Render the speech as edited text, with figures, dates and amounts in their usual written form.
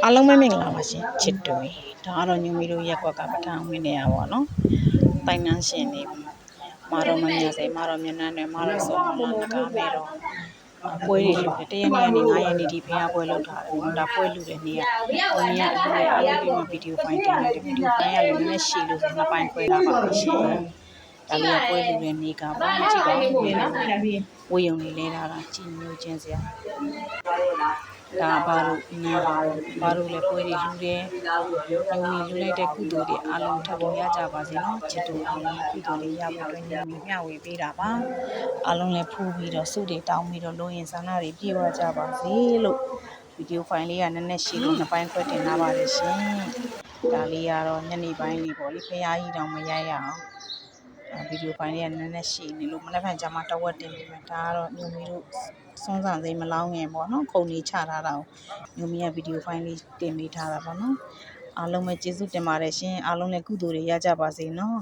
အားလုံးပဲမင်္ဂလာပါရှင်ချစ်တွေဒါကတော့ညူမီတို့ရက်ကွက်ကပထမဝင်နေရပါတော့တိုင်နှန်းရှင်နေမာတော်မမြစေမာတော်မျက်နှာနဲ့မာတော်စောမလာနဂါမဲတော့ပွဲတွေလုပ်တယ်တရက်နေ့ကနေ9ရက်နေ့ဒီဖះပွဲလုပ်ထားတယ်ဒါပွဲလူတဲ့နေ့ကဘုံရအလူအားလုံးဒီမှာဗီဒီယိုဖိုင်တင်တယ်ဗီဒီယိုဖိုင်ရလည်းနည်းနည်းရှည်လို့ဆိုနှစ်ပိုင်းခွဲထားပါလို့ရှင်ဒါလေးကပွဲလူတဲ့နေ့ကဘာမှကြည့်ပါဘူးဝေယုံနေလဲတာကြည်ညိုခြင်းစရာဒါဘာလို့လည်းပွဲတွေလူတယ်ညုံနေလူလိုက်တဲ့ကုသိုလ်တွေအားလုံးထပ်ပေါ်ရကြပါစေနော်ချစ်တို့အားလုံးကုသိုလ်တွေရဖို့အတွက်ညမျှဝေပေးတာပါအားလုံးလည်းဖူးပြီးတော့စုတွေတောင်းပြီးတော့လိုရင်ဆန္ဒတွေပြေဝကြပါစေလို့ဗီဒီယိုဖိုင်လေးကနည်းနည်းရှည်လို့နှစ်ပိုင်းခွဲတင်ထားပါတယ်ရှင်ဒါလေးကတော့ညနေပိုင်းလေးပေါ့လေဖရားကြီးတောင်မရိုက်ရအောင်ဗီဒီယိုဖိုင်လေးကနည်းနည်းရှည်နေလို့မနေ့ကကြာမှတဝက်တင်ပြီးမှဒါကတော့ညမီတို့စွန်းဆောင်စိမလောင်းငယ်ပေါ့နော်ခုံနေချထားတာကိုညမီကဗီဒီယိုဖိုင်လေးတင်ပေးထားတာပေါ့နော်အားလုံးပဲကျေးဇူးတင်ပါတယ်ရှင်အားလုံးလည်းကုသိုလ်တွေရကြပါစေနော်